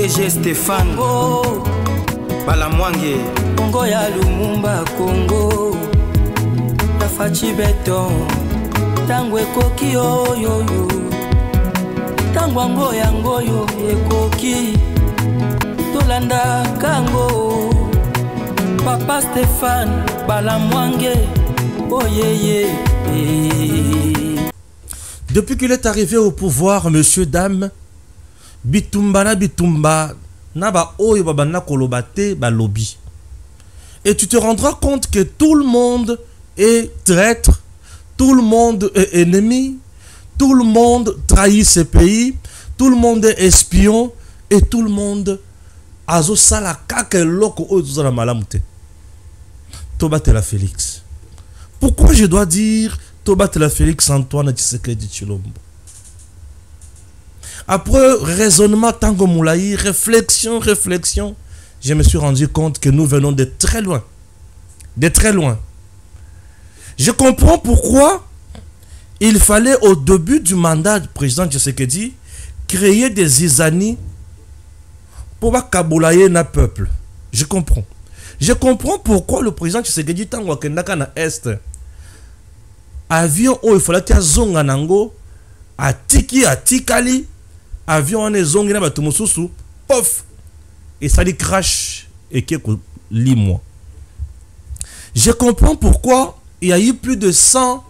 DG Stéphane oh. Balamwange Congo ya Lumumba Congo Tafachi Beton Tangwe koki oyoyo Tangwango yangoyo ekoki Tolanda kango Papa Stéphane Balamwange oh yeah. Depuis qu'il est arrivé au pouvoir, monsieur, dame, bitumba na bitumba, na ba oyo babana kolobate ba lobby. Et tu te rendras compte que tout le monde est traître, tout le monde est ennemi, tout le monde trahit ce pays, tout le monde est espion, et tout le monde azo sala kaka loko oyo tozala malamu te. Tobatela Félix. Pourquoi je dois dire Tobatela Félix Antoine Tshisekedi Tshilombo? Après raisonnement Tango Moulaï, réflexion, je me suis rendu compte que nous venons de très loin. De très loin. Je comprends pourquoi il fallait au début du mandat du président Tshisekedi créer des isanies pour kaboulaye na peuple. Je comprends. Je comprends pourquoi le président Tshisekedi Tango Kendaka na Est avion où il fallait qu'il y ait zonga nango atiki atikali avion on est zongi na batumususu pof et ça dit crash et qui lis-moi. Je comprends pourquoi il y a eu plus de 100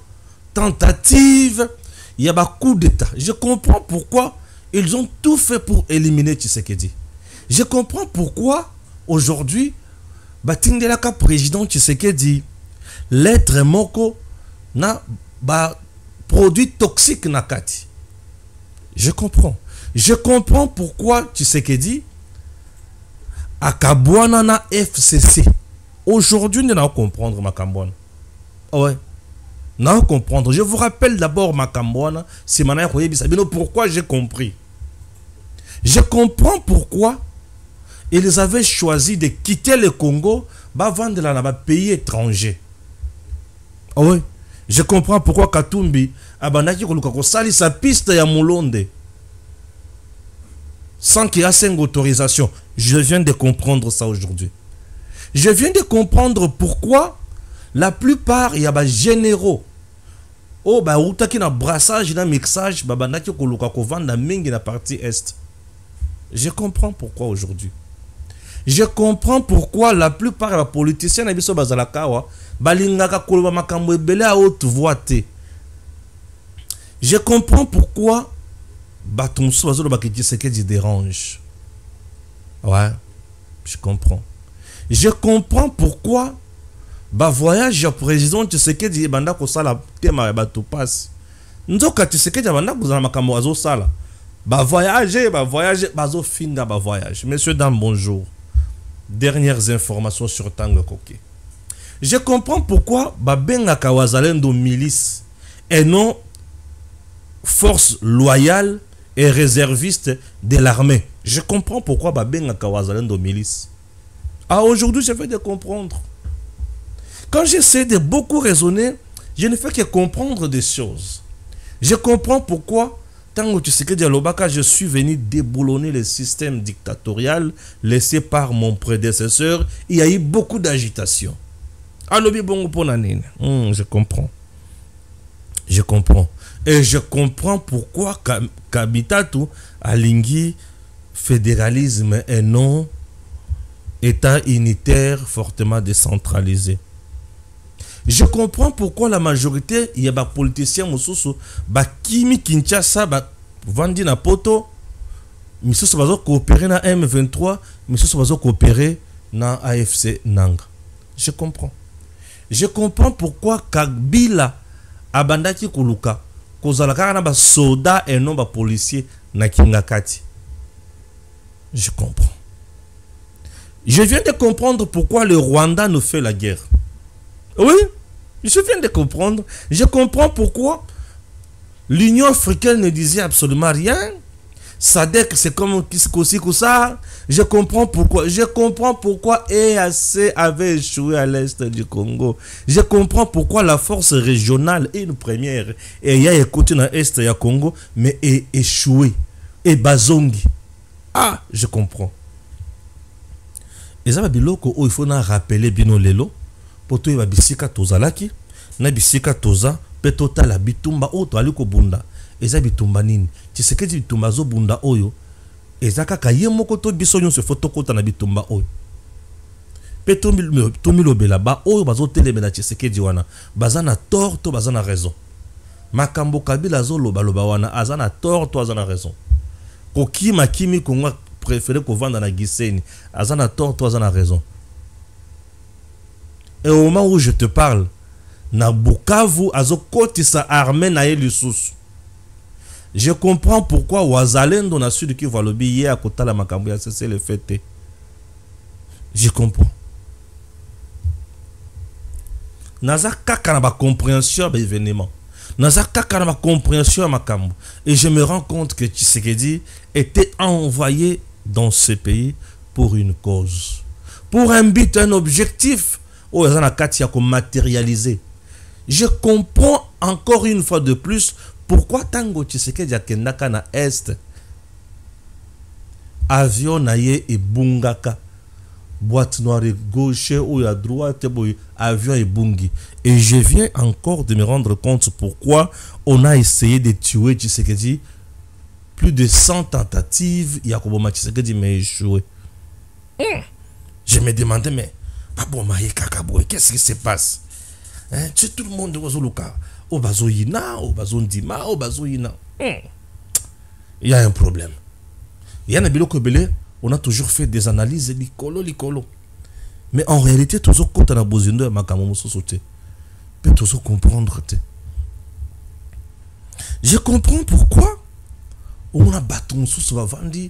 tentatives, il y a un coup d'état. Je comprends pourquoi ils ont tout fait pour éliminer Tshisekedi. Je comprends pourquoi aujourd'hui Batindelaka président Tshisekedi l'être moko na ba produit toxique nakati. Je comprends. Je comprends pourquoi Tshisekedi akabwana na FCC. Aujourd'hui, nous allons comprendre Makambwana. Ouais. Nous allons comprendre. Je vous rappelle d'abord Makambwana. C'est pourquoi j'ai compris. Je comprends pourquoi ils avaient choisi de quitter le Congo pour vendre dans un pays étranger. Oui. Je comprends pourquoi Katumbi abandaki koluka kosali sa piste ya Mulonde sans qu'il y ait une autorisation. Je viens de comprendre ça aujourd'hui. Je viens de comprendre pourquoi la plupart il y a des généraux oh ba utaki na brassage na mixage babandaki koluka ko vendre mingi na partie est. Je comprends pourquoi aujourd'hui. Je comprends pourquoi la plupart des politiciens na biso bazalakawa balingaka koloba makambo ebele à haute voix te. Je comprends pourquoi batumso bazolo bakiti Tshisekedi dérange. Ouais, je comprends. Je comprends pourquoi ba voyage au président Tshisekedi banda ko sala tema ya batu passe. Nzoka Tshisekedi banda ko zala makambo azo sala. Ba voyager bazo finga ba voyage. Messieurs dames, bonjour. Dernières informations sur Tango Koké. Je comprends pourquoi Babenga Kawazalendo milice et non force loyale et réserviste de l'armée. Je comprends pourquoi Babenga Kawazalendo milice. Ah, aujourd'hui, je fais de comprendre. Quand j'essaie de beaucoup raisonner, je ne fais que comprendre des choses. Je comprends pourquoi Tango Tshisekedi Alobaka, je suis venu déboulonner le système dictatorial laissé par mon prédécesseur. Il y a eu beaucoup d'agitation. Je comprends. Je comprends. Et je comprends pourquoi Kabitatu Alingi fédéralisme et non État unitaire fortement décentralisé. Je comprends pourquoi la majorité, il y a des politiciens Moussousou, Kimi Kinshasa, Vandi na Poto, Missoussou va coopérer na M23, Missoussou va coopérer na AFC Nanga. Je comprends. Je comprends pourquoi Kabila abandaki kuluka, kozalaka na ba soda et non ba policier na Kingakati. Je comprends. Je viens de comprendre pourquoi le Rwanda nous fait la guerre. Oui, je viens de comprendre. Je comprends pourquoi l'Union africaine ne disait absolument rien. SADC, c'est comme Koussa. Je comprends pourquoi. Je comprends pourquoi EAC avait échoué à l'est du Congo. Je comprends pourquoi la force régionale est une première. Et il y a écouté dans l'est du Congo, mais est échoué. Et Bazongi. Ah, je comprends. Et ça, il faut rappeler bino lelo. Pour toi, il va bisika tozalaki. Na bisika toza. Petota la bitumba o to aliko bunda. Et ça, bitumba nini. Tu sais que bitumba zo bunda oyo. Et ça, kaka ye moko to biso nyon se photo kota na bitumba oyo. Tomi lobela ba oyo bazo telemela Tshisekedi wana. Bazana tort to bazana raison. Makambo Kabila zo loba wana azana tort to azana raison. Koki makimi konga préféré ko vendre na Gisenyi azana tort to azana raison. Et au moment où je te parle, na Bukavu azo kotisa armée na yelisusu. Je comprends pourquoi Wazalendo na sud qui va lobi hier à kota la makambo ya c'est le fait. Je comprends. Naza kaka na ba compréhension ba événement. Naza kaka na ba compréhension makambo. Et je me rends compte que Tshisekedi était envoyé dans ce pays pour une cause, pour un but, un objectif. Oh, ils ont kati ya ko matérialiser. Je comprends encore une fois de plus pourquoi tango Tshisekedi akendaka na est avion na ye e bungaka. Boîte noire gauche ou à droite, avion et bungi. Et je viens encore de me rendre compte pourquoi on a essayé de tuer Tshisekedi. Plus de 100 tentatives, il y a Koboma Tshisekedi mais échoué. Je me demandais, mais qu'est-ce qui se passe? Tu sais, tout le monde Wazoluka, au Bazoïna, au Bazondima, au Bazoïna. Il y a un problème. Il y a un bilo Kobele. On a toujours fait des analyses licolo. Mais en réalité, toujours quand on a besoin de makamomo sauter, peut toujours comprendre. Je comprends pourquoi on a battu mon sous va vendre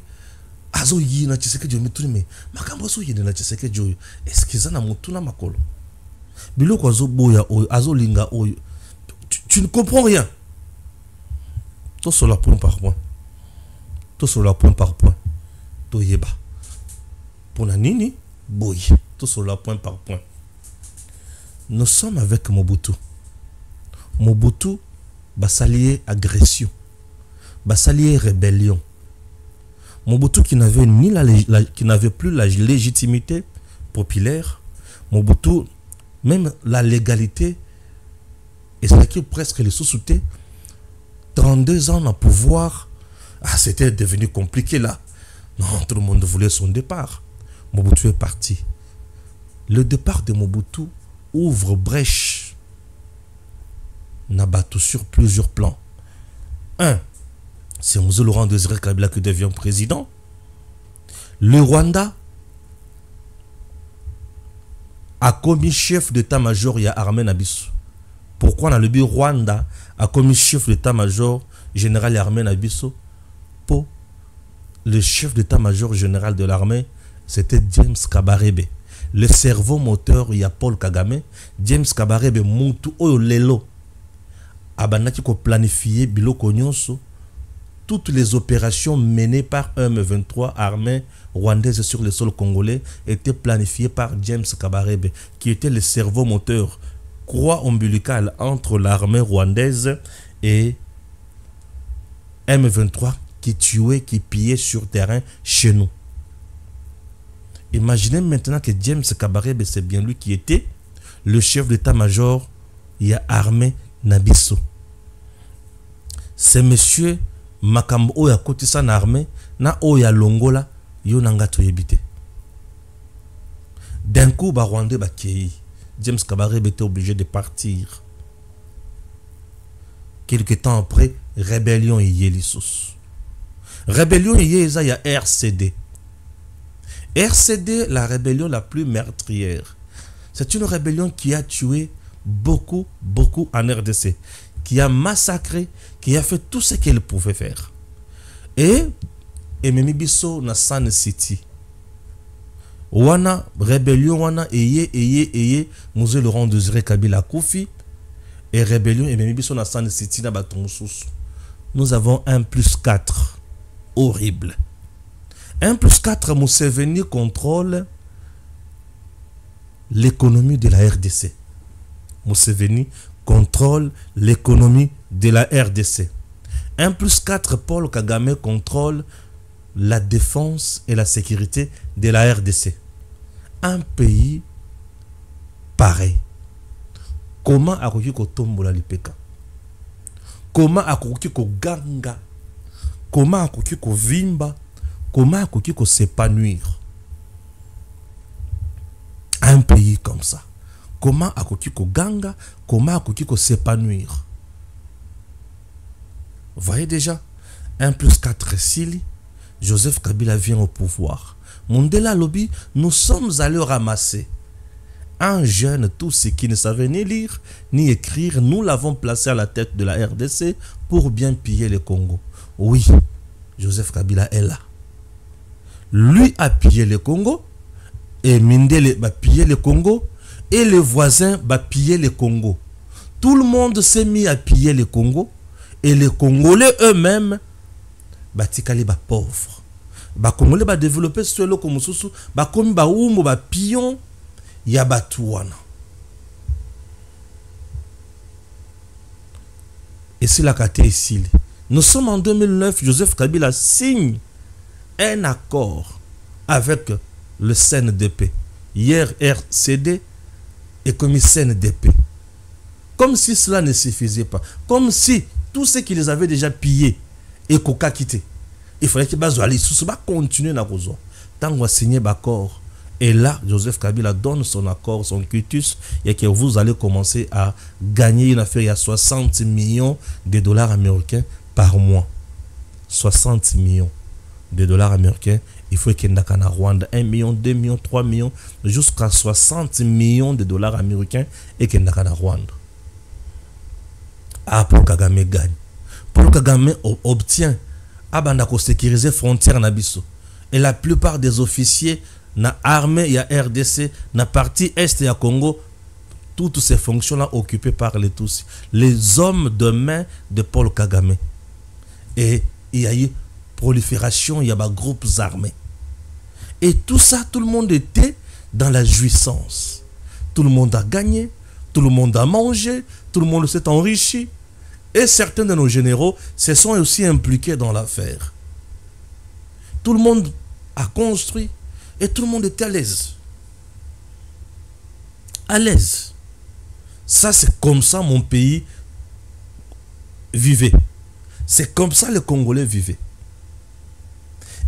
azo yina Tshisekedi mais makambo so yina na Tshisekedi est-ce que ça na mutuna makolo biloko azo boya azo linga oyo tu ne comprends rien. Tout sur la point par point. Tout sur la point par point. Toyeba. Pour la nini, boy. Tout sur la point par point. Nous sommes avec Mobutu. Mobutu, s'allier agression. S'allier rébellion. Mobutu qui n'avait qui n'avait plus la légitimité populaire. Mobutu, même la légalité, et ça qui est presque les sous-soutés. 32 ans à pouvoir. Ah, c'était devenu compliqué là. Non, tout le monde voulait son départ. Mobutu est parti. Le départ de Mobutu ouvre brèche. Nabatou sur plusieurs plans. Un, c'est M. Laurent Désiré Kabila qui devient président. Le Rwanda a commis chef d'état-major, il y a Armé Nabiso. Pourquoi on a le but Rwanda a commis chef d'état-major général Armé Nabiso? Pour le chef d'état-major général de l'armée, c'était James Kabarebe. Le cerveau moteur, il y a Paul Kagame. James Kabarebe, Moutu Oyo Lelo. Abanaki ko planifié biloko nyonso. Toutes les opérations menées par M23, armée rwandaise sur le sol congolais, étaient planifiées par James Kabarebe, qui était le cerveau moteur, croix ombilicale entre l'armée rwandaise et M23, qui tuait, qui pillait sur terrain chez nous. Imaginez maintenant que James Kabarebe, c'est bien lui qui était le chef d'état-major, il y a armé Nabiso. C'est monsieur Makambo Oya Kotisa na armée, na Oya Longola, yo nangato yebite. D'un coup, Rwanda Bakei, James Kabarebe était obligé de partir. Quelque temps après, rébellion et Yélissus. Rébellion et Yéza, il y a RCD. RCD, la rébellion la plus meurtrière. C'est une rébellion qui a tué beaucoup en RDC. Qui a massacré, qui a fait tout ce qu'elle pouvait faire. Et Memi Bisso na San City. Wana, rébellion, wana, eye, Mose Laurent Désiré Kabila Koufi. Et rébellion, et Memi Bisso na San City, na Batonsus. Nous avons 1+4. Horrible. 1+4, Museveni contrôle l'économie de la RDC. Museveni contrôle l'économie de la RDC. 1+4, Paul Kagame contrôle la défense et la sécurité de la RDC. Un pays pareil. Comment akoki ko tombola lipeka? Comment akoki ko ganga? Comment akoki ko vimba? Comment akoki ko s'épanouir? Un pays comme ça. Comment akoki ko ganga? Comment akoki ko s'épanouir? Vous voyez déjà, 1 plus 4 Sili, Joseph Kabila vient au pouvoir. Mondela Lobby, nous sommes allés ramasser un jeune, tout ce qui ne savait ni lire ni écrire, nous l'avons placé à la tête de la RDC pour bien piller le Congo. Oui, Joseph Kabila est là. Lui a pillé le Congo, et Mindele va piller le Congo, et les voisins va piller le Congo. Tout le monde s'est mis à piller le Congo, et les Congolais eux-mêmes, batikali ba pauvres. Ba Congolais ba développer solo comme sousou, ba comme ba oumo ba pion ya batuana. Et c'est la carte ici. Nous sommes en 2009, Joseph Kabila signe un accord avec le CNDP. Hier RCD et comme CNDP. Comme si cela ne suffisait pas. Comme si tout ce qu'ils avaient déjà pillé et Koka quitté. Il fallait que Bazoali continuer à cause. Tant qu'on a signé l'accord, et là, Joseph Kabila donne son accord, son quitus, et que vous allez commencer à gagner une affaire. Il y a 60 millions de dollars américains par mois. 60 millions de dollars américains. Il faut qu'il y ait en Rwanda 1 million, 2 millions, 3 millions, jusqu'à 60 millions de dollars américains et qu'il y ait en Rwanda. Ah, Paul Kagame gagne. Paul Kagame obtient Abandako sécuriser frontière Nabiso. Et la plupart des officiers na armée et RDC na partie est et Congo, toutes ces fonctions-là occupées par les Tutsis. Les hommes de main de Paul Kagame. Et il y a eu prolifération, il y a des groupes armés. Et tout ça, tout le monde était dans la jouissance. Tout le monde a gagné, tout le monde a mangé, tout le monde s'est enrichi. Et certains de nos généraux se sont aussi impliqués dans l'affaire. Tout le monde a construit et tout le monde était à l'aise. À l'aise. Ça, c'est comme ça mon pays vivait. C'est comme ça les Congolais vivaient.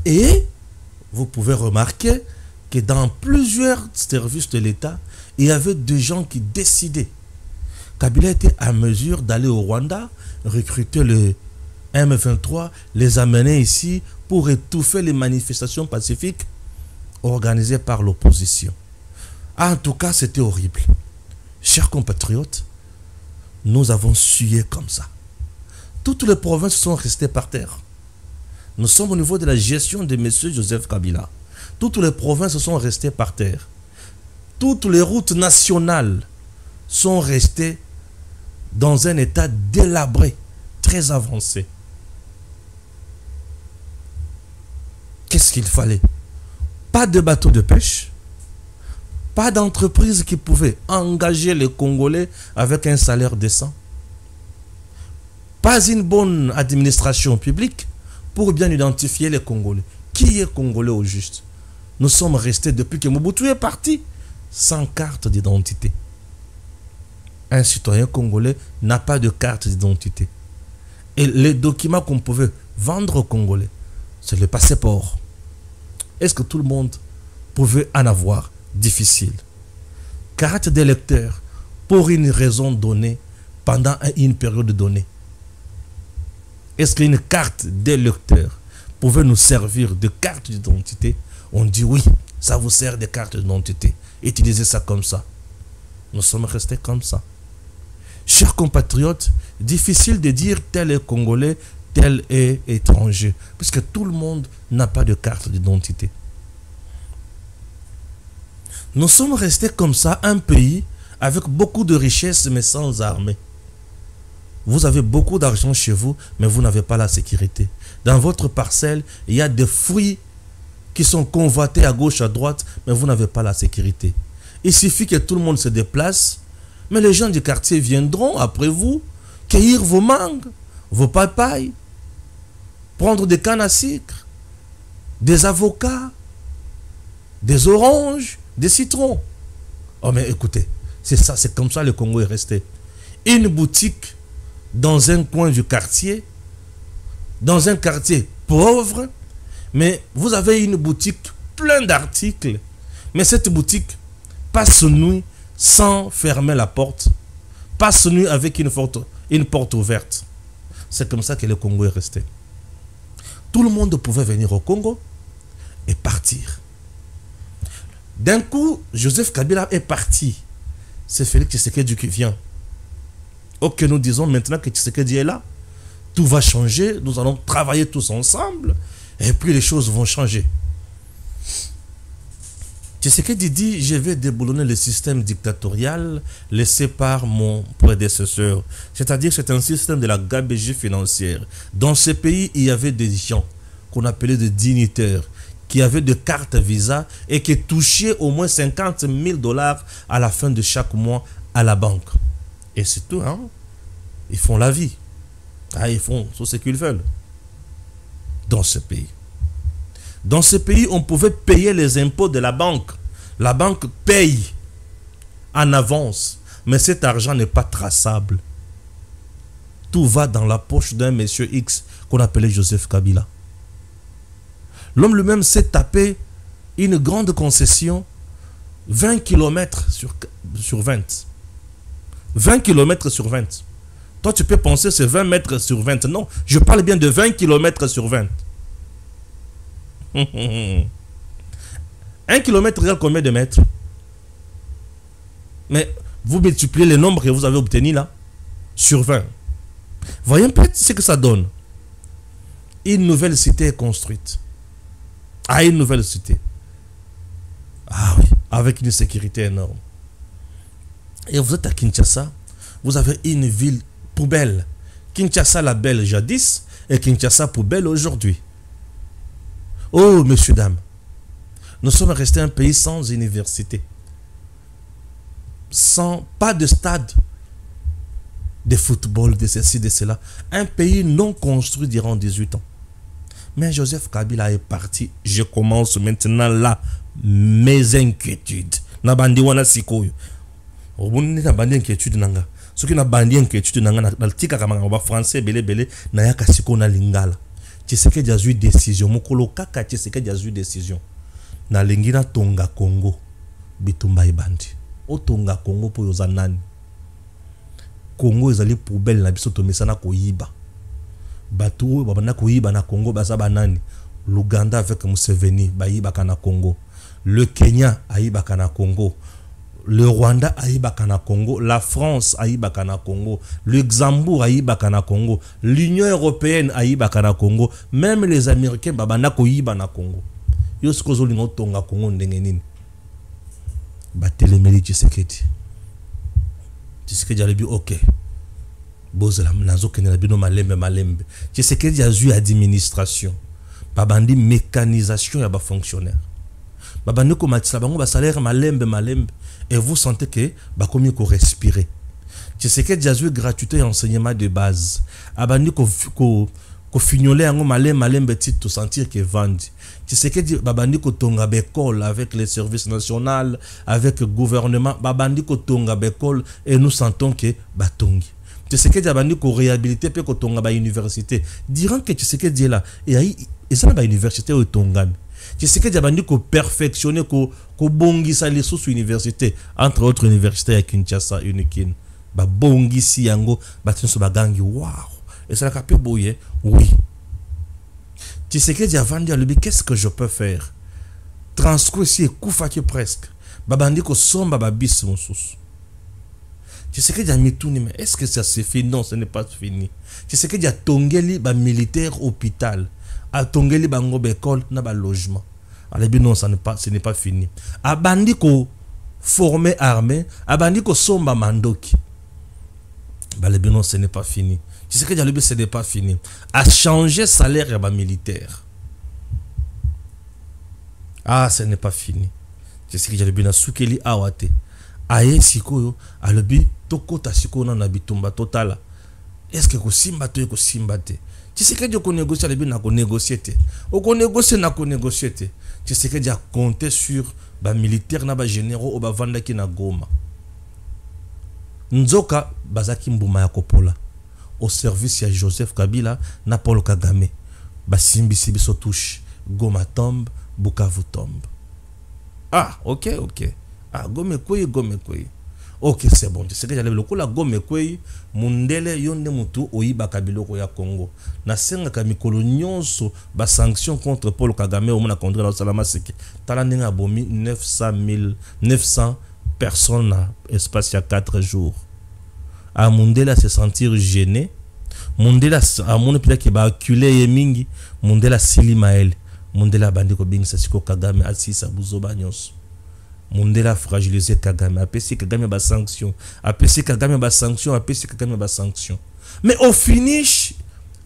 Et vous pouvez remarquer que dans plusieurs services de l'État, il y avait des gens qui décidaient. Kabila était à mesure d'aller au Rwanda, recruter le M23, les amener ici pour étouffer les manifestations pacifiques organisées par l'opposition. En tout cas, c'était horrible. Chers compatriotes, nous avons sué comme ça. Toutes les provinces sont restées par terre. Nous sommes au niveau de la gestion de M. Joseph Kabila. Toutes les provinces sont restées par terre. Toutes les routes nationales sont restées dans un état délabré, très avancé. Qu'est-ce qu'il fallait? Pas de bateaux de pêche, pas d'entreprise qui pouvait engager les Congolais avec un salaire décent, pas une bonne administration publique pour bien identifier les Congolais. Qui est Congolais au juste? Nous sommes restés depuis que Mobutu est parti sans carte d'identité. Un citoyen congolais n'a pas de carte d'identité. Et les documents qu'on pouvait vendre aux Congolais, c'est le passeport. Est-ce que tout le monde pouvait en avoir? Difficile. Carte d'électeur pour une raison donnée pendant une période donnée. Est-ce qu'une carte d'électeur pouvait nous servir de carte d'identité? On dit oui, ça vous sert de carte d'identité. Utilisez ça comme ça. Nous sommes restés comme ça. Chers compatriotes, difficile de dire tel est Congolais, tel est étranger, puisque tout le monde n'a pas de carte d'identité. Nous sommes restés comme ça, un pays avec beaucoup de richesses mais sans armée. Vous avez beaucoup d'argent chez vous, mais vous n'avez pas la sécurité. Dans votre parcelle, il y a des fruits qui sont convoités à gauche, à droite, mais vous n'avez pas la sécurité. Il suffit que tout le monde se déplace, mais les gens du quartier viendront après vous, cueillir vos mangues, vos papayes, prendre des cannes à sucre. des avocats, des oranges, des citrons. Oh mais écoutez, c'est ça, c'est comme ça le Congo est resté. Une boutique dans un coin du quartier, dans un quartier pauvre, mais vous avez une boutique plein d'articles, mais cette boutique passe nuit sans fermer la porte, passe nuit avec une porte ouverte. C'est comme ça que le Congo est resté. Tout le monde pouvait venir au Congo et partir. D'un coup, Joseph Kabila est parti. C'est Félix Tshisekedi qui vient. Ok, nous disons maintenant que Tshisekedi est là. Tout va changer. Nous allons travailler tous ensemble. Et puis les choses vont changer. Tshisekedi dit, je vais déboulonner le système dictatorial laissé par mon prédécesseur. C'est-à-dire c'est un système de la gabegie financière. Dans ce pays, il y avait des gens qu'on appelait des dignitaires, qui avaient des cartes Visa et qui touchaient au moins 50 000 $ à la fin de chaque mois à la banque. Et c'est tout, hein? Ils font la vie. Ah, ils font tout ce qu'ils veulent. Dans ce pays. Dans ce pays, on pouvait payer les impôts de la banque. La banque paye en avance. Mais cet argent n'est pas traçable. Tout va dans la poche d'un monsieur X qu'on appelait Joseph Kabila. L'homme lui-même s'est tapé une grande concession, 20 km sur 20. 20 km sur 20. Toi, tu peux penser c'est 20 mètres sur 20. Non, je parle bien de 20 km sur 20. 1 kilomètre égale combien de mètres? Mais vous multipliez le nombre que vous avez obtenu là, sur 20. Voyez un peu ce que ça donne. Une nouvelle cité est construite. À une nouvelle cité. Ah oui, avec une sécurité énorme. Et vous êtes à Kinshasa, vous avez une ville poubelle. Kinshasa la belle jadis et Kinshasa poubelle aujourd'hui. Oh, messieurs, dames, nous sommes restés un pays sans université. Sans, pas de stade de football, de ceci, de cela. Un pays non construit durant 18 ans. Mais Joseph Kabila est parti. Je commence maintenant là mes inquiétudes. Na bandi wana sikoyo. Obuni na bandi inquiétude nanga. Soki na bandi inquiétude nanga na tika kama ba français belé na yaka siko na lingala. Tshisekedi a eu décision mokolo kaka Tshisekedi a eu décision. Na lingina tonga Congo bitumba ibandi. O tonga Congo po yoza nani. Congo ezali poubelle na biso to mesana ko yiba. Batou babana koyiba na Congo baza banani. L'Ouganda avec Museveni bayibaka na Congo. Le Kenya ayibaka na Congo. Le Rwanda ayibaka na Congo. La France ayibaka na Congo. Le Luxembourg ayibaka na Congo. L'Union européenne ayibaka na Congo. Même les Américains babana koyiba na Congo. Yosko zolingo tonga Congo ndenge nini. Batelemeli Tshisekedi. Tshisekedi a dit ok. Bozela nazo kenela bino malembe. Tshisekedi a eu administration. Babandi mécanisation ya ba fonctionnaire. Babandi ko matisa bango ba salaire malembe. Et vous sentez que ba komi ko respirer. Tshisekedi a eu gratuité et enseignement de base. Abandi ko fignolé yango malembe titre sentir que vendre. Tshisekedi babandi ko tonga bekol avec les services nationaux, avec le gouvernement, babandi ko tonga bekol et nous sentons que batongi. Tshisekedi abandi ko réhabiliter pe ko tonga ba université. Dirant que Tshisekedi est là et ça na ba université au tongami. Tshisekedi abandi ko perfectionner ko bongisa les sous université entre autres universités à Kinshasa unikin. Ba bongisi yango batinso bagangi wow. Et ça la capé boye oui. Tshisekedi a vendu à lui qu'est-ce que je peux faire? Transco ici koufaki presque. Babandi ko somba babis mosus. Tshisekedi a mis tout mais est-ce que ça c'est fini? Non, ce n'est pas fini. Tshisekedi a tongeli ba militaire hôpital, a tongeli bango école na ba logement. Alors non, ce n'est pas fini. A bandi ko former armée, a bandi ko somba mandoki. Non, ce n'est pas fini. Tshisekedi a dit ce n'est pas fini. A changé salaire ya ba militaire. Ah, ce n'est pas fini. Tshisekedi a dit na sukeli awate. Aye sikoyo alobi tokota sikoyo na bitumba totala est-ce que kosimba to kosimba te Tshisekedi ko négocier le bien na ko négocier te ko négocier na ko négocier te Tshisekedi a compté sur ba militaires na ba généraux o ba vandaki na Goma nzoka bazaki mbuma ya kopola au service ya Joseph Kabila na Paul Kagame basimbisi biso touche Goma tombe Bukavu tombe. Ah, ok. Ah, Gome kwe. Ok, c'est bon. Tu sais que j'allais le coup la Gome kwe, mundele yonde mutu oyiba kabiloko ya Congo. Na senga kamikolo nyonso ba sanction contre Paul Kagame au mona contre na salama seke. Tala ninga bomi 900 personnes na espace ya 4 jours. A mundela se sentir gêné. Mundela a mon pila ki ba acculé yemingi, mundela silimael. Mundela bandi ko bingisa siko Kagame asisa buzoba nyonso. Mundela fragilisé Kagame, apesi Kagame ba sanction, apesi Kagame ba sanction. Mais au finish,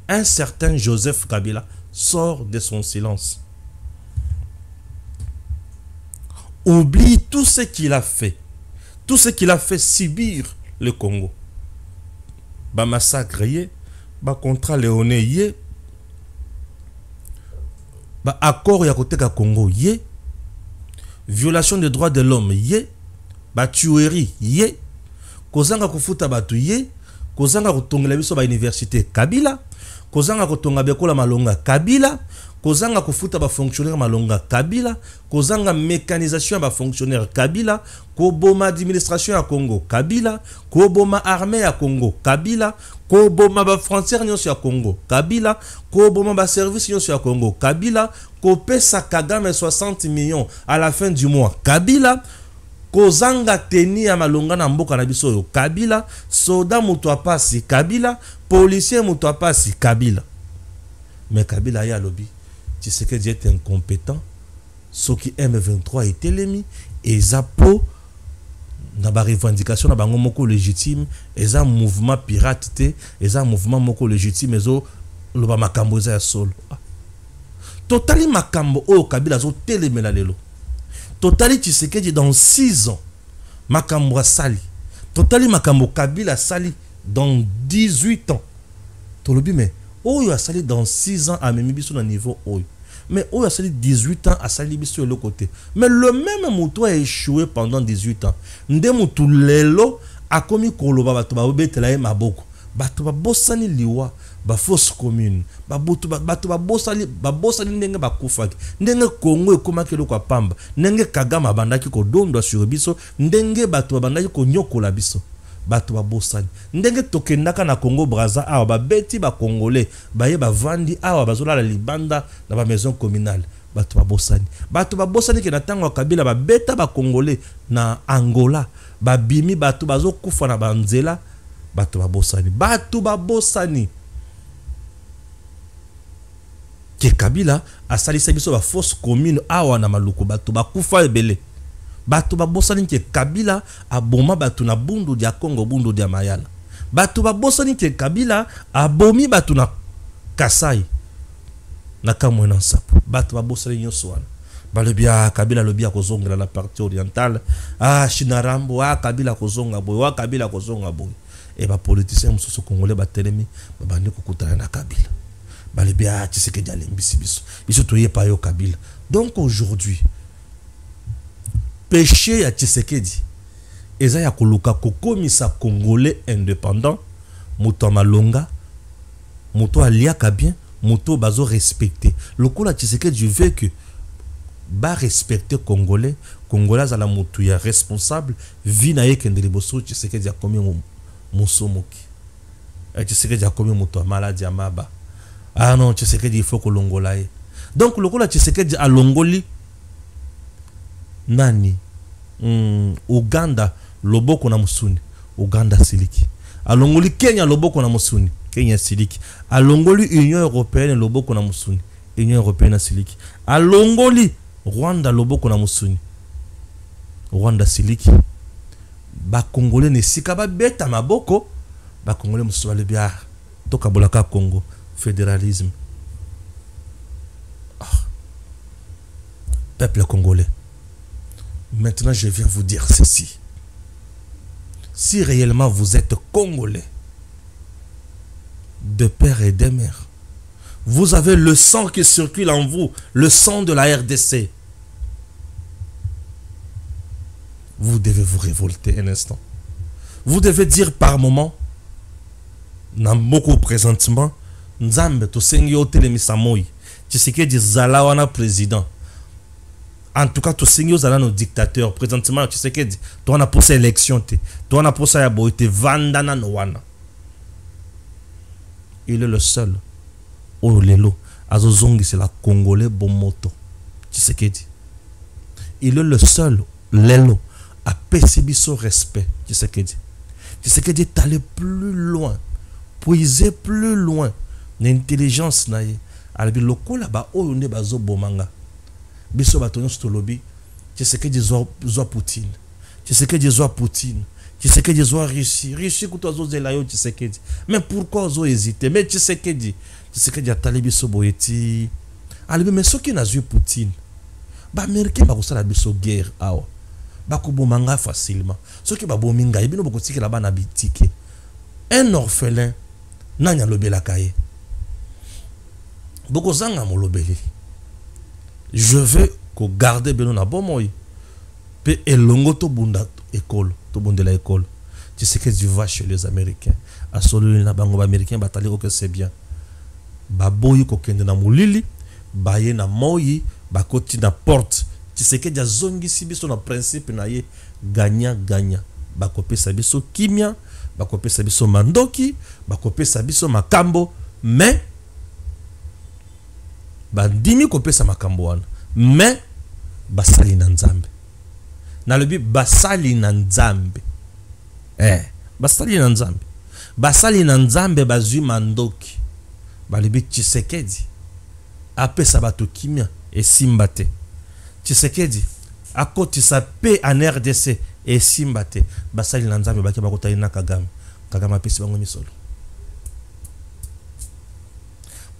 un certain Joseph Kabila sort de son silence. Oublie tout ce qu'il a fait subir le Congo. Ba massacre yé, ba contrat léoné yé, ba accord ya côté ka Congo yé, violation des droits de l'homme yé, ba tuerie yé, kozanga kufuta batu yé, kozanga kutongela biso ba université Kabila, kozanga kutonga bekola malonga Kabila, kozanga kufuta ba fonctionnaire malonga Kabila, kozanga mécanisation ba fonctionnaire Kabila, koboma administration ya Congo Kabila, koboma armée ya Congo Kabila, koboma ba frontière nyonso ya Congo Kabila, koboma ba service nyonso ya Congo Kabila, kopesa Kagame 60 millions à la fin du mois Kabila, kozanga teni ya malonga na mboka na biso yo Kabila, soda mutu apasi Kabila, policier mutu apasi Kabila. Mais Kabila ya lobi Tshisekedi est incompétent, ce qui M23 est l'ennemi et zapo na ba revendication na bango moko légitime, et un mouvement pirate et un mouvement moko légitime ezo lo ba makambo za solo. Totali makambo o Kabila zo telemela lelo. Totali Tshisekedi dans 6 ans makambo sali. Totali makambo Kabila sali dans 18 ans. Tolobi mais oyo a sali dans 6 ans à même biso na niveau oyo. Mais oyo a sali 18 ans à sali biso de l'autre côté. Mais le même moutou a échoué pendant 18 ans. Nde moutou lelo a komi koloba bato ba obetela ye maboko. Bato ba bosani liwa ba fausse commune. Bato ba bosani ndenge ba kufaki. Ndenge Congo ekomaki loko pamba. Ndenge Kagame bandaki ko dondo sur biso, ndenge bato bandaki ko nyokola biso. Bato ba bosani ndenge tokendaka na Congo Brazza awa ba beti ba congolais baye ba vandi awa bazola la libanda na ba maison communale. Bato ba bosani ke na tango Kabila ba beta ba congolais na Angola ba bimi bato bazo kufa na banzela. Bato ba bosani ke Kabila asalisa biso ba fausse commune awa na maluku bato ba kufa ebele. Bato ba bosani ke Kabila aboma bato na bundu dia Congo bundu dia Mayala. Bato ba bosani ke Kabila abomi bato na Kasai na Kamwena Nsapu. Bato ba bosani nyonso wana. Balobia Kabila lobia kozonga la partie orientale. Ah Shinarambo Kabila kozonga boy Kabila kozonga boy. Et ba politicien mususu congolais ba telemi ba bandi kokutana na Kabila. Balobia Tshisekedi alembisi biso. Biso toye pa yo Kabila. Donc aujourd'hui péché ya Tshisekedi eza ya koluka kokomisa congolais indépendant, muto malonga, muto aliaka bien, muto bazo respecter. Lokola Tshisekedi veut que ba respecter congolais à la mutu ya responsable vina yekendele boso Tshisekedi akomi musomoki. Tshisekedi akomi muto malade ya maba. Ah non, Tshisekedi il faut que longola ye. Donc lokola Tshisekedi alongoli nani Uganda loboko na musuni, Uganda siliki. Alongoli Kenya loboko na musuni, Kenya siliki. Alongoli Union Européenne loboko na musuni, Union Européenne siliki. Alongoli Rwanda loboko na musuni, Rwanda siliki. Ba Congolais ne sika ba beta maboko, ba Congolais musu bale bia toka bolaka Congo, fédéralisme. Peuple congolais. Maintenant, je viens vous dire ceci. Si réellement vous êtes congolais, de père et de mère. Vous avez le sang qui circule en vous, le sang de la RDC. Vous devez vous révolter un instant. Vous devez dire par moment, dans beaucoup présentement, Nzambe to sengi otelemisa moi. Tshisekedi zala wana président. En tout cas, to sengi ozala no dictateur. Présentement, Tshisekedi, to wana posa élection te. To wana posa ya boy te vandana no wana. Il est le seul. Oh lelo, azozongi c'est la Congolais Bomoto. Tshisekedi. Il est le seul lelo à percevoir son respect. Tshisekedi. Tshisekedi est allé plus loin, puiser plus loin l'intelligence naïe. Albi loko là bas oh yonde bazo bomanga. Biso batonyo stolobi. Tshisekedi zoa Poutine. Tshisekedi zoa Poutine. Tshisekedi zoa Russie. Russie kuto zo zelayo Tshisekedi. Mais pourquoi zo hésiter? Mais Tshisekedi a talé biso boyeti. Albi mais soki na zui Poutine. Ba américain ba kosala biso guerre awa. Ba ko bomanga facilement. Soki ba bominga ebino boko tikela ba na bitike. Un orphelin nanya lobela kaye. Boko zanga mo lobeli. Je veux ko garder beno na bomoy. Pe elongo to bunda école, to bundela école. Tu sais que tu vas chez les Américains. A solo na bango ba américain batali ko que c'est bien. Ba boyi ko kende na mulili, ba ye na moyi, ba koti na porte. Tu sais que dia zongi si biso na principe na ye gagnant gagnant. Ba kopesa biso kimia, ba kopesa biso mandoki, ba kopesa biso makambo, mais ba dimi kopesa makambo wana. Mais basali na Nzambe. Na lobi basali na Nzambe. Basali na Nzambe. Basali na Nzambe bazui mandoki. Balibi Tshisekedi apesa bato kimia et simbate. Tshisekedi akotisa pe en RDC et simbate. Basali na Nzambe baki bakota ina Kagame. Kagame apesi bango misolo.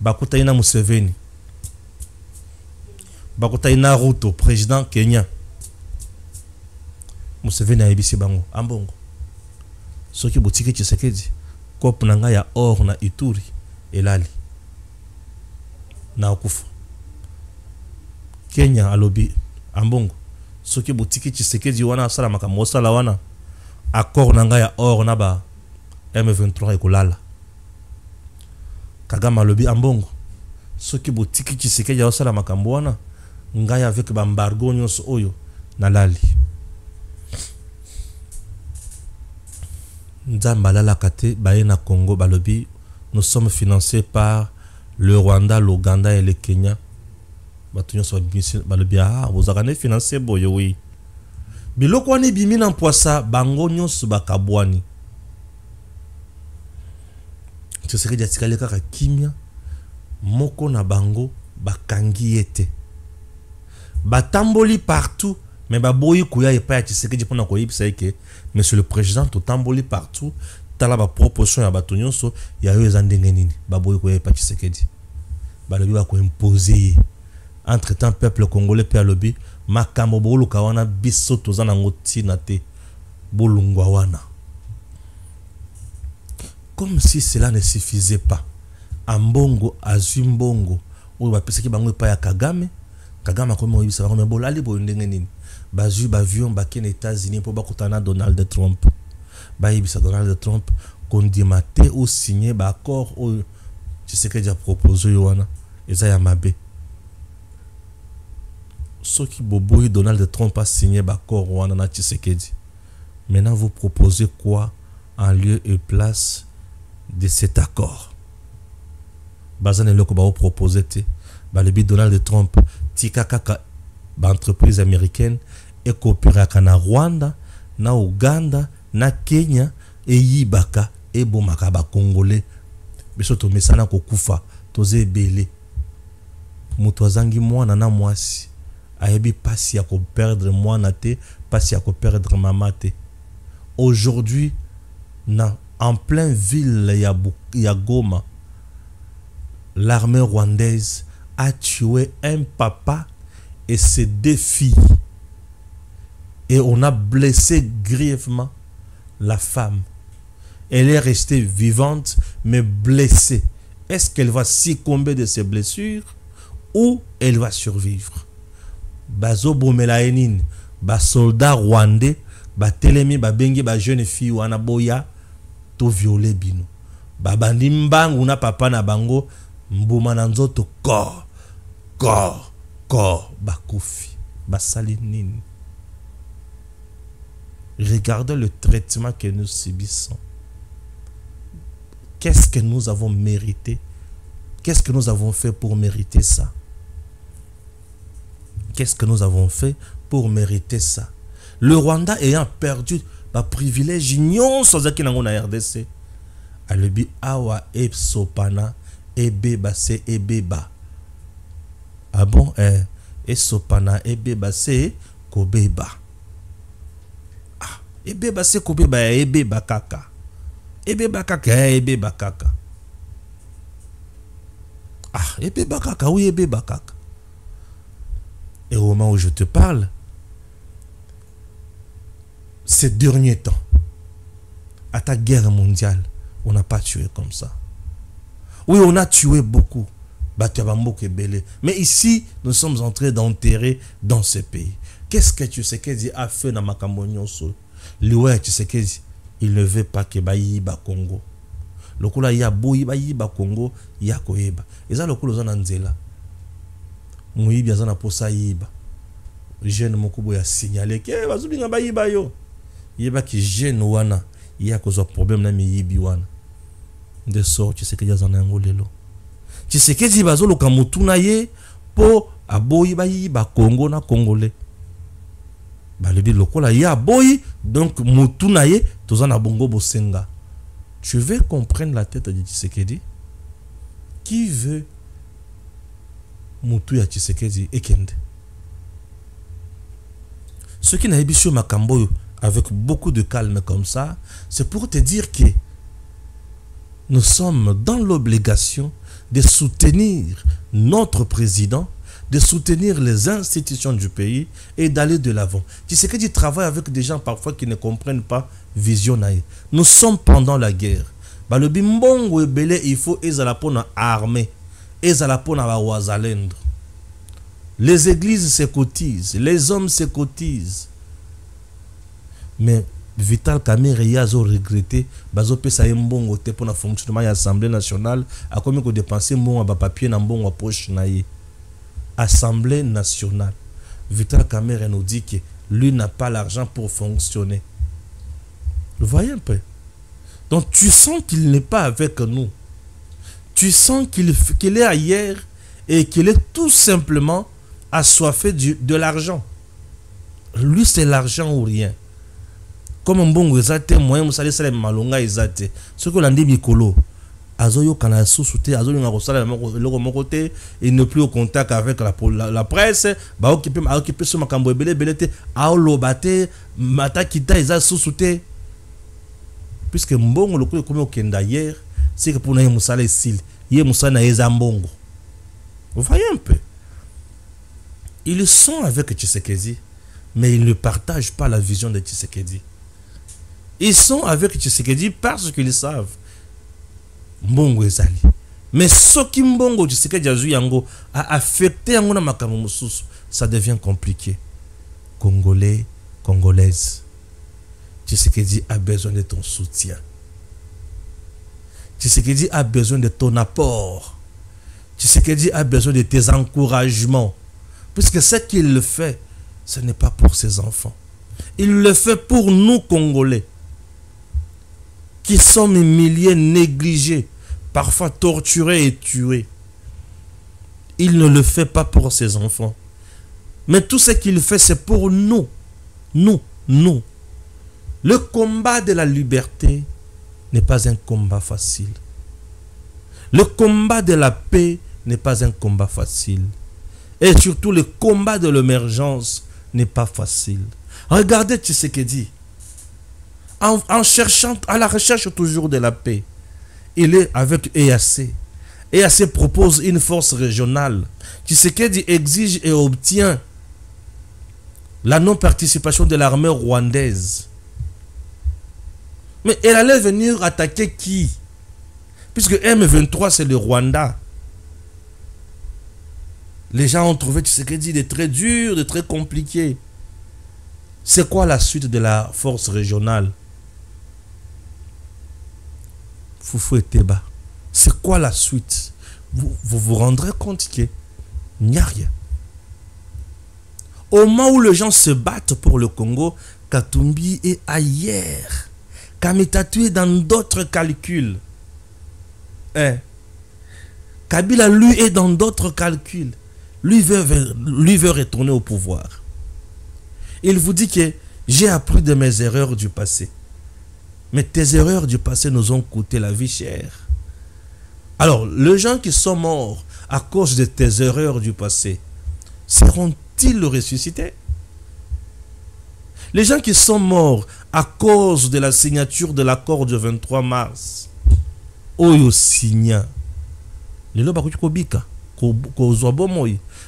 Bakota ina Museveni. Bakota ina Ruto, président Kenya. Museveni a ebisi bango ambongo. Soki botiki Tshisekedi kop nanga ya or na Ituri elali na okufa. Kenya alobi ambongo soki botiki Tshisekedi wana asala makambo osala wana accord nanga ya or na ba M23 ekolala. Kagame alobi ambongo soki botiki Tshisekedi asala makambo wana ngai avec ba embargo nyonso oyo na lali. Nzamba la kate baye na Congo balobi nous sommes financés par le Rwanda, l'Ouganda et le Kenya. Batunyo so balobi vous avez financé boyo oui. Biloko wani bimi na poisa bango nyonso bakabwani. Tshisekedi atikali kaka kimia moko na bango bakangi ete. Batamboli partout. Mais baboyi kuya epa ya Tshisekedi pona ko yebisa ke monsieur le président to tamboli partout tala ba proposition ya bato nyonso ya yo ezandenge nini baboyi kuya epa Tshisekedi balobi ba ko imposer entre temps peuple congolais pe alobi makambo boluka wana biso tozana ngoti na te bolungwa wana comme si cela ne suffisait pas ambongo azumbongo oyo bapesaki bango epa ya Kagame akomi oyebisa bango me bolali boyo ndenge nini bazu bavion bakene États-Unis pour bakutana Donald Trump bayebisa Donald Trump kondima te ou signer ba accord ou Tshisekedi a proposé wana eza ya mabe soki boboyi Donald Trump a signé ba accord wana na Tshisekedi. Maintenant vous proposez quoi en lieu et place de cet accord? Bazane loko ba proposer te balebi Donald Trump tika kaka ba entreprise américaine et coopérer na Rwanda, na Uganda, na Kenya et yibaka et bomaka ba Congolais. Biso to mesana ko kufa toze belé. Muto azangi mwana na mwasi. Ayebi pasi ya ko perdre mwana te, pasi ya ko perdre mama te. Aujourd'hui en plein ville ya Goma, l'armée rwandaise a tué un papa et ses 2 filles. Et on a blessé grièvement la femme. Elle est restée vivante, mais blessée. Est-ce qu'elle va succomber de ses blessures ou elle va survivre? Bazo bomelaenin, ba soldat rwandais, ba telemi ba bengi ba jeune fille wana boya to violer bino. Ba bandi mbangu na papa na bango mbuma na nzoto corps ba kufi ba salinine. Regardez le traitement que nous subissons. Qu'est-ce que nous avons mérité? Qu'est-ce que nous avons fait pour mériter ça? Qu'est-ce que nous avons fait pour mériter ça? Le Rwanda ayant perdu le privilège nyonso zaki nango na RDC, alobi awa e sopana ebeba se ebeba. Ah bon, e sopana ebeba se kobeba. Ah, ebeba se kobeba ya ebeba kaka. Ebeba kaka ya ebeba kaka. Ah, ebeba kaka, oui, ebeba kaka. Et au moment où je te parle, ces derniers temps, à ta guerre mondiale, on n'a pas tué comme ça. Oui, on a tué beaucoup. Mais ici, nous sommes en train d'enterrer dans ce pays. Qu'est-ce que Tshisekedi a fait dans Makambonyoso? Lui, Tshisekedi, il ne veut pas que Bayiba Congo. Le Kula ya Bayiba Congo, ya Koyeba. Et ça, le Kula Zananzela. Moyibi azana posa yiba. Jeune mokubo ya signalé que bazubinga bayiba yo. Yeba ki jeune wana ya kozo problème na miyibi wana. De sorte Tshisekedi azana ngolelo. Tshisekedi bazolo kamutuna ye po aboyi bayiba Congo na Congolais. Balebi lokola ya boyi donc mutuna ye tozana bongo bosenga. Tu veux comprendre la tête de Tshisekedi? Qui veut Moutou ya Tshisekedi ekende? Ce qui n'a ébiché Makambo avec beaucoup de calme comme ça, c'est pour te dire que nous sommes dans l'obligation de soutenir notre président, de soutenir les institutions du pays et d'aller de l'avant. Tshisekedi travaille avec des gens parfois qui ne comprennent pas vision naïe. Nous sommes pendant la guerre. Le bimbongo ebele, il faut ezalapona armée. Les églises se cotisent, les hommes se cotisent. Mais Vital Kamerhe yazo regretté, bazo pesa mbongo te pour le fonctionnement de l'Assemblée nationale, a combien que dépenser mbongo ba papier na mbongo poche na ye. Assemblée nationale. Vital Kamerhe nous dit que lui n'a pas l'argent pour fonctionner. Vous voyez un peu? Donc tu sens qu'il n'est pas avec nous. Tu sens qu'il est ailleurs et qu'il est tout simplement assoiffé de l'argent. Lui, c'est l'argent ou rien. Comme un bon exate, moi, je suis allé malonga exate. Ce que l'on dit, Mikolo, Azoyo kana sous-souté, Azoyo n'a pas côté, il n'est plus au contact avec la presse, bah occupé sur ma cambo belete, aolo bate, mata kita isa sous-souté. Puisque mbongo le coup comme au Kenda hier, c'est que pour nous musala ici, yé musala ezambongo. Vous voyez un peu? Ils sont avec Tshisekedi, mais ils ne partagent pas la vision de Tshisekedi. Ils sont avec Tshisekedi parce qu'ils savent mbongo ezali. Mais ce qui mbongo Tshisekedi azu yango a affecté yango na makambo mususu, ça devient compliqué. Congolais, Congolaises, Tshisekedi a besoin de ton soutien. Tshisekedi a besoin de ton apport. Tshisekedi a besoin de tes encouragements. Puisque ce qu'il fait, ce n'est pas pour ses enfants. Il le fait pour nous Congolais, qui sommes humiliés, négligés, parfois torturés et tués. Il ne le fait pas pour ses enfants. Mais tout ce qu'il fait, c'est pour nous. Nous. Le combat de la liberté n'est pas un combat facile. Le combat de la paix n'est pas un combat facile. Et surtout, le combat de l'émergence n'est pas facile. Regardez Tshisekedi. En cherchant, à la recherche toujours de la paix, il est avec EAC. EAC propose une force régionale. Tshisekedi exige et obtient la non-participation de l'armée rwandaise. Mais elle allait venir attaquer qui? Puisque M23, c'est le Rwanda. Les gens ont trouvé Tshisekedi de très dur, de très compliqué. C'est quoi la suite de la force régionale? Foufou et Teba. C'est quoi la suite? Vous rendrez compte qu'il n'y a rien. Au moment où les gens se battent pour le Congo, Katumbi est ailleurs. Kamitatu est dans d'autres calculs. Kabila, lui, est dans d'autres calculs. Lui veut retourner au pouvoir. Il vous dit que j'ai appris de mes erreurs du passé. Mais tes erreurs du passé nous ont coûté la vie chère. Alors, les gens qui sont morts à cause de tes erreurs du passé, seront-ils ressuscités? Les gens qui sont morts à cause de la signature de l'accord du 23 mars, Oyo signa.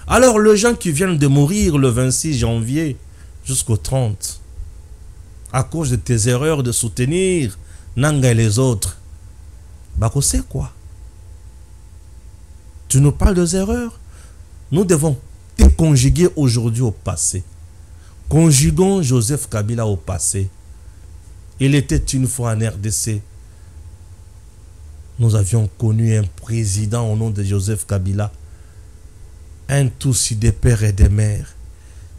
Alors, les gens qui viennent de mourir le 26 janvier jusqu'au 30, à cause de tes erreurs de soutenir Nanga et les autres, Bako, c'est quoi? Tu nous parles des erreurs? Nous devons te conjuguer aujourd'hui au passé. Conjuguons Joseph Kabila au passé. Il était une fois en RDC. Nous avions connu un président au nom de Joseph Kabila. Un Tutsi des pères et des mères.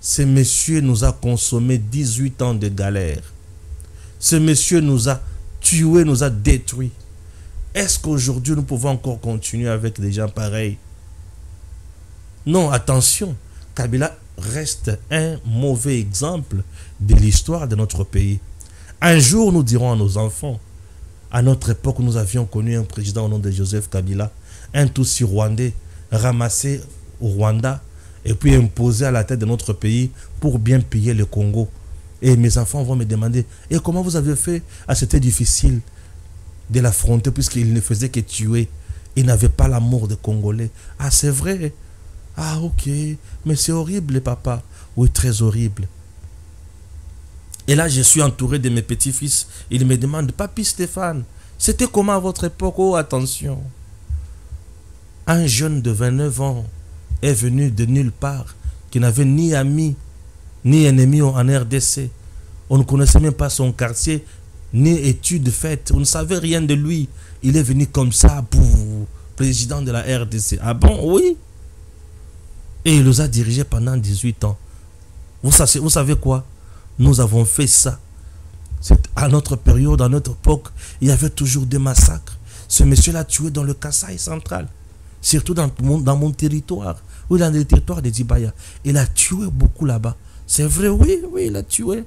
Ce monsieur nous a consommé 18 ans de galère. Ce monsieur nous a tués, nous a détruits. Est-ce qu'aujourd'hui nous pouvons encore continuer avec des gens pareils? Non, attention. Kabila reste un mauvais exemple de l'histoire de notre pays. Un jour, nous dirons à nos enfants, à notre époque, nous avions connu un président au nom de Joseph Kabila, un Tutsi rwandais, ramassé au Rwanda, et puis imposé à la tête de notre pays pour bien payer le Congo. Et mes enfants vont me demander, et comment vous avez fait? Ah, c'était difficile de l'affronter puisqu'il ne faisait que tuer. Il n'avait pas l'amour des Congolais. Ah, c'est vrai. Ah, ok. Mais c'est horrible, papa. Oui, très horrible. Et là, je suis entouré de mes petits-fils. Ils me demandent, Papi Stéphane, c'était comment à votre époque? Oh, attention. Un jeune de 29 ans est venu de nulle part, qui n'avait ni amis, ni ennemis en RDC. On ne connaissait même pas son quartier, ni études faites. On ne savait rien de lui. Il est venu comme ça, pour président de la RDC. Ah bon? Oui. Et il nous a dirigés pendant 18 ans. Vous savez quoi? Nous avons fait ça. À notre période, à notre époque, il y avait toujours des massacres. Ce monsieur l'a tué dans le Kasaï central. Surtout dans mon territoire. Oui, dans le territoire de Dibaya. Il a tué beaucoup là-bas. C'est vrai, oui, il a tué.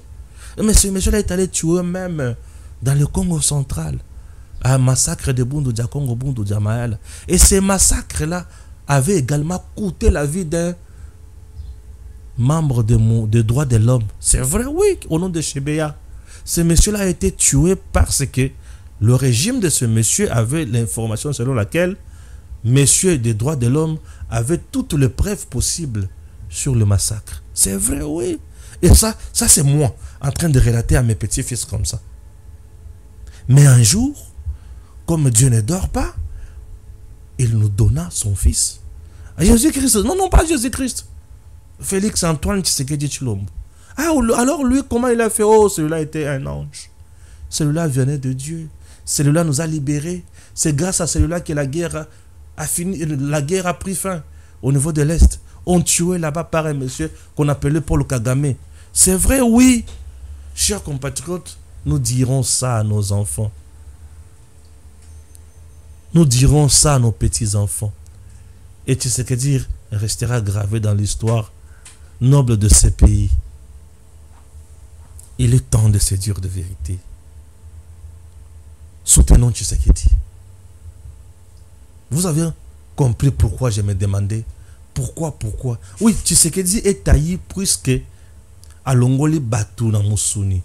Mais ce monsieur-là est allé tuer même dans le Congo central. Un massacre de Bundu Dia Congo, Bundu Dia Maël. Et ces massacres-là avaient également coûté la vie d'un membre de droits de l'homme. C'est vrai, oui, au nom de Chebeya. Ce monsieur-là a été tué parce que le régime de ce monsieur avait l'information selon laquelle monsieur des droits de l'homme avait toutes les preuves possibles sur le massacre. C'est vrai, oui. Et ça c'est moi en train de relater à mes petits-fils comme ça. Mais un jour, comme Dieu ne dort pas, il nous donna son fils. Jésus-Christ. Non, pas Jésus-Christ. Félix Antoine Tshisekedi Tshilombo. Ah, alors lui, comment il a fait? Oh, celui-là était un ange. Celui-là venait de Dieu. Celui-là nous a libérés. C'est grâce à celui-là que la guerre a fini, la guerre a pris fin au niveau de l'Est. On tuait là-bas par un monsieur qu'on appelait Paul Kagame. C'est vrai, oui. Chers compatriotes, nous dirons ça à nos enfants. Nous dirons ça à nos petits-enfants. Et tu sais que dire restera gravé dans l'histoire noble de ces pays. Il est temps de se dire de vérité. Soutenons Tshisekedi. Vous avez compris pourquoi je me demandais pourquoi? Oui, Tshisekedi est taillé puisque à Longoli Batu na Musuni.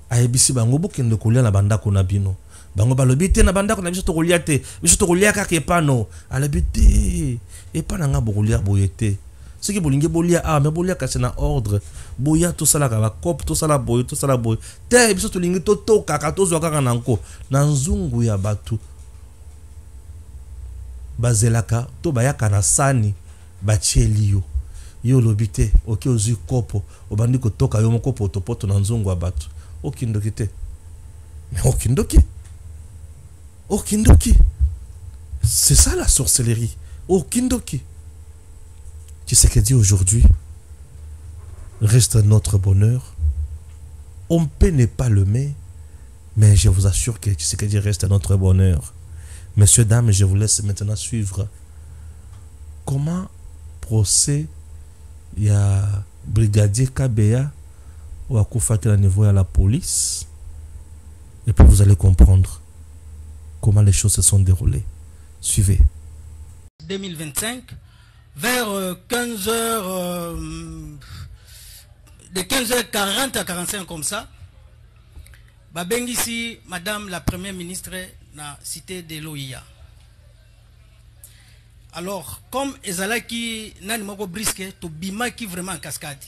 Aebisi bango bokende kolia na banda kona bino. Bango balobite na banda kona biso to kolia te. Biso to kolia ka kepano. Alabite. Et pas na nga bokolia boyete. Ce qui bolinge bolia mais bolia ka c'est na ordre. Boya tout ça la ka cop tout ça la boy. Te biso to lingi to kaka to zo kaka nanko. Na nzungu ya batu. bazelaka to bayaka na sani batieli yo yo lobite oki ozu kopo obandi kotoka yo moko poto na nzungu ya bato okindoki te mais okindoki c'est ça la sorcellerie okindoki. Tshisekedi aujourd'hui reste notre bonheur. On peut ne pas l'aimer, mais je vous assure que Tshisekedi reste notre bonheur. Messieurs, dames, je vous laisse maintenant suivre comment procès il y a brigadier Kabea ou à Koufaki à niveau à la police. Et puis vous allez comprendre comment les choses se sont déroulées. Suivez. 2025, vers 15h, de 15h40 à 45 comme ça, Babengisi, madame la première ministre, na cité de l'OIA. Alors, comme Ezalaki nani moko brisque, to bima qui vraiment en cascade.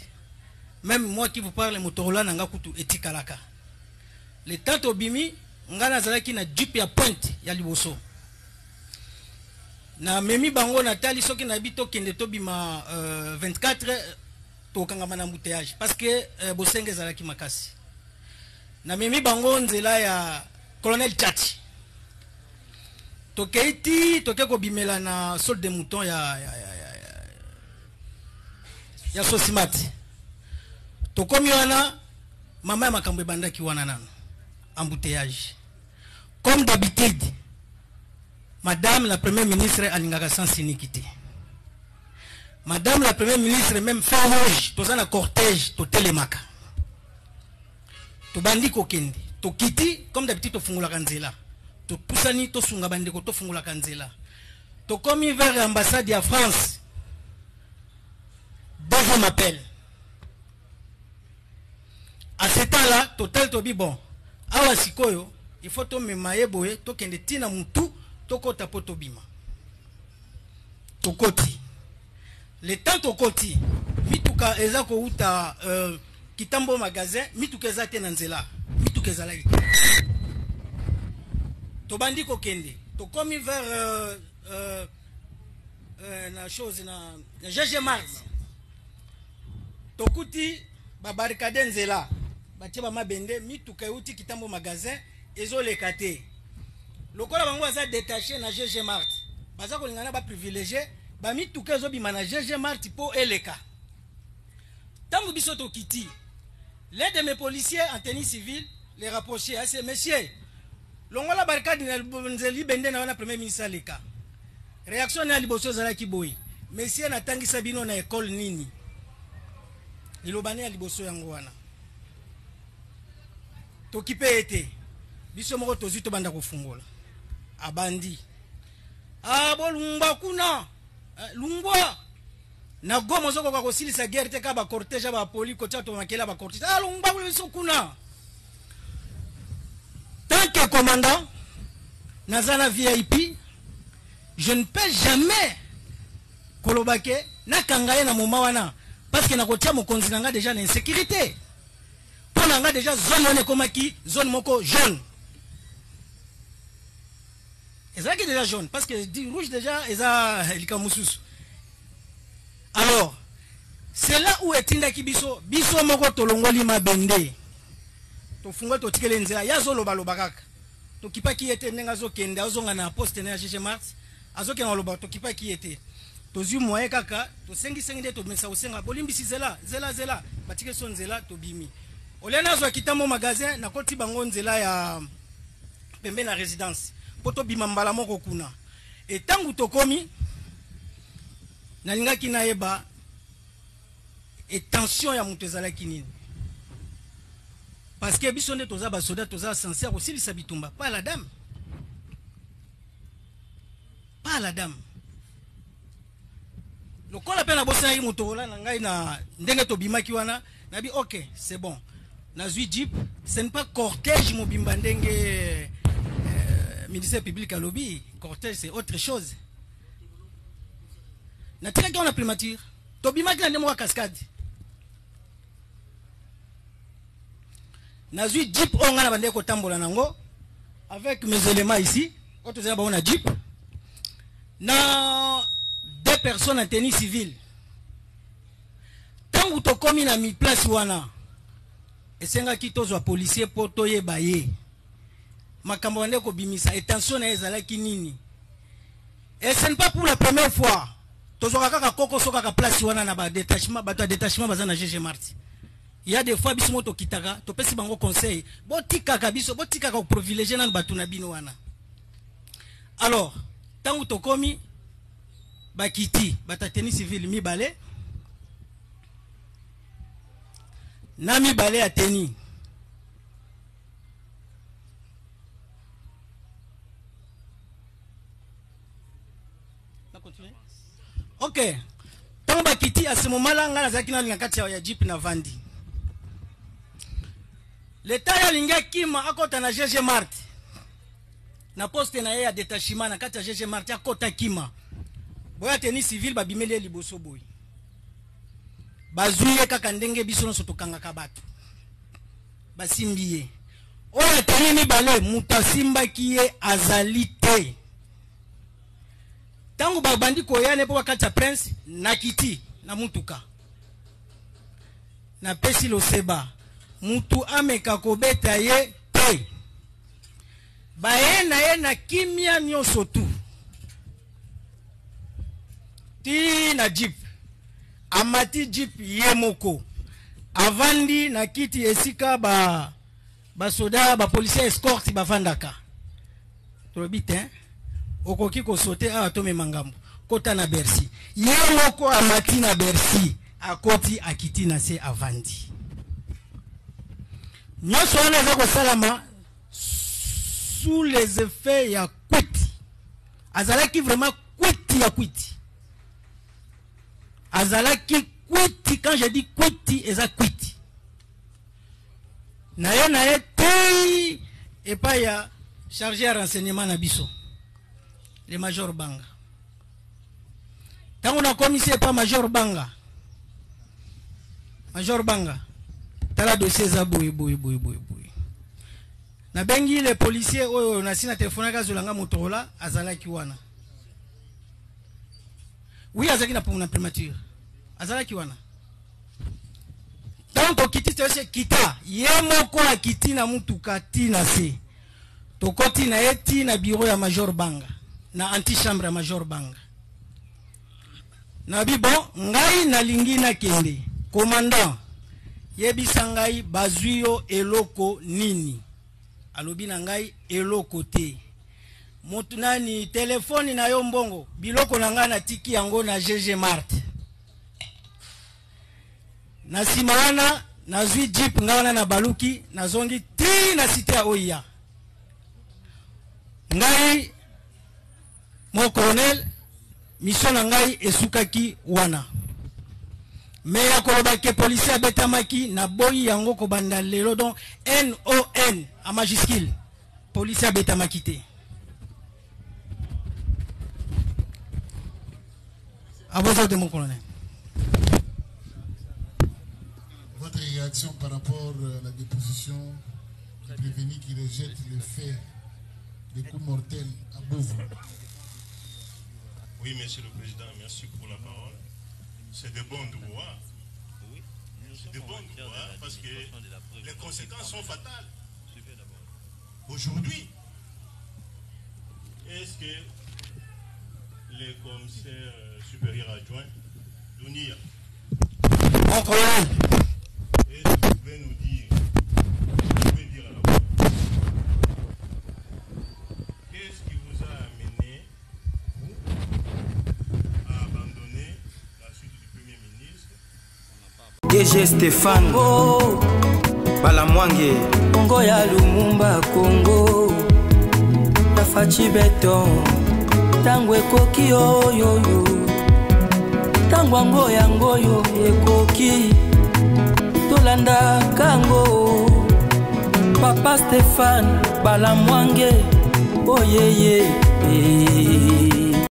Même moi qui vous parle, Motorola nanga kutu etikalaka. Le temps to bimi, ngana Zalaki na jupe ya pointe ya liboso. Na memi bango natali soki na bito kende to bima 24 to kangama na mbouteillage parce que bosenge Zalaki makasi. Na memi bango nzela ya colonel Tchati. Tokeiti tokeko bimela na sol de mouton ya Sosimati. Tokomi wana mama ya makambo bandaki wana nano embouteillage. Comme d'habitude, madame la première ministre alingaka sans sinikité. Madame la première ministre même fait rouge toza na cortège to telemaka. To bandi kokende, to kiti comme d'habitude to fungula kanzela. To pusani to sunga bandeko to fungula kanzela. To komi vers l'ambassade de France. Deuxième appel. À ce temps-là, total to bi bon. Awa sikoyo, il faut to me maye boye to kende tina mutu to kota poto bima. To koti. Le temps to koti, mituka eza ko uta kitambo magasin, mituka eza te nanzela, mituka eza la ite. To bandi ko kende, to komi vers na chose na GG Mars. To kuti ba barricade nzela, ba tiba mabende mituka uti kitambo magasin ezo lekate. Lokola bango aza détaché na GG Mart. Baza ko lingana ba privilégié, ba mituka ezo bima na GG Mart po eleka. Tambu biso to kiti. L'un de mes policiers en tenue civile les rapprochait à ces messieurs. Longola barricade na nzeli bende na wana premier ministre leka. Réaction na liboso zala kiboyi. Messieurs na tangisa bino na école nini? Ilobane ya liboso yango wana. Tokipe ete. Biso moko tozi to banda kofungola. Abandi. Bo lungba kuna. Lungwa. Na gomo zoko kwa kosilisa guerre te ka ba cortège ba poli ko tcha to makela ba cortège. Lungba biso kuna. Tant que commandant Nazana VIP, je ne peux jamais kolobake na kangaye na moma wana parce que na kotia mokonzi nanga déjà na insécurité. Pour nanga déjà zone wana komaki zone moko jaune. Eza qui déjà jaune parce que du rouge déjà eza likamususu. Alors, c'est là où etinda kibiso biso moko tolongoli mabende. To funga to tikele nzela ya zo loba loba kaka. To kipa ki ete nenga zo kende azonga na poste na GG Mars. Azoke na loba to kipa ki ete. To zu moye kaka to sengi de to mesa osenga bolimbisi zela batike son nzela to bimi. Olena zo kitamo magasin na koti bango nzela ya pembe na résidence. Poto bima mbala moko kuna. Et tangu to komi na linga kina yeba et tension ya mutu ezala kinini. Parce que bisonde toza ba soda toza sincère aussi li sabitumba pas la dame. Pas la dame. Le col appelle la bossa yi Motorola na ngai na ndenge to bimaki wana na bi OK, c'est bon. Na zui jeep, ce n'est pas cortège mobimba ndenge ministère public à lobby, cortège c'est autre chose. Na tika ki on a primature. To bimaki na ndemo wa cascade. Nazui jeep on a bandé ko tambola nango avec mes éléments ici. Quand on a jeep na deux personnes en tenue civile. Tant que tu commis na mi place wana, et senga ki tozwa policier po toye baye. Makambo ande ko bimisa attention na ezala ki nini. Et ce n'est pas pour la première fois. Tozwa kaka koko soka ka place wana na ba détachement, ba détachement bazana GG Marti. Il y a des fois biso to kitaka, to pesi bango conseil. Botika ka biso, botika ka privilégier na batu na bino wana. Alors, tant que tu commis bakiti, batateni civil mi balé. Nami balé a teni. Ok. Tant bakiti à ce moment-là, ngala zakina ngakati ya jeep na vandi. L'État ya linga kima akota na GG Mart. Na poste na ya détachement na kati ya GG Mart akota kima. Boya teni civil babimeli liboso boy. Bazuye kaka ndenge biso no sotokanga kabatu. Basimbiye. Oya teni ni bale mutasimba kiye azalite. Tangu babandi koyane po wakati ya prince na kiti na mutuka. Na pesi lo seba. Mutu ameka kobeta ye te. Bae na ye na kimia nyoso tu. Ti na jeep. Amati jeep ye moko. Avandi na kiti esika ba soda ba policier escorte ba vandaka. Tolobite hein. Okoki ko sauter a tome mangambo. Kota na Bercy. Ye moko amati na Bercy. Akoti akiti na se avandi. Nyoso wana za salama sous les effets ya kwiti. Azalaki vraiment kwiti ya kwiti. Azalaki kwiti, quand je dis kwiti, eza kwiti. Na ye tei et pas ya chargé à renseignement na biso. Le major Banga. Tant on a commissaire pas major Banga. Major Banga. Tala dossier za boy. Na bengi les policiers oyo na sina téléphone ka zolanga motorola azalaki wana. Oui azaki na pour na primature. Azalaki wana. Donc okiti tese kita ye moko akiti na mutuka tina se. Tokoti na eti na bureau ya major Banga. Na antichambre ya major Banga. Na bibo ngai na lingi na kende. Commandant yebisa ngai bazuyo eloko nini. Alobi na ngai eloko te. Motu nani telefoni na yo mbongo. Biloko na ngai na tiki yango na GG Mart. Na simawana na zui jeep ngawana na baluki na zongi ti na site ya oya. Ngai mon colonel mission na ngai esukaki wana. Mais ya koloba ke policier abetamaki na boyi yango ko banda lelo donc NON a majuscule. Policier abetamaki te. À vos ordres mon colonel. Votre réaction par rapport à la déposition du prévenu qui rejette le fait des coups mortels à Bouvre. Oui, Monsieur le Président, merci pour la parole. C'est de bons droits. Oui, c'est de bons droits parce que les conséquences sont fatales. Aujourd'hui, est-ce que les commissaires supérieurs adjoints, Dounia, est-ce que vous pouvez nous dire, à la fois, qu'est-ce qui vous a amené à abandonner la suite du Premier ministre? DG Stéphane Balamwange Congo ya Lumumba Congo Tafachi Beton Tango ekoki oyoyo Tango ango yango yo ekoki Tolanda kango Papa Stéphane Balamwange Oh yeah yeah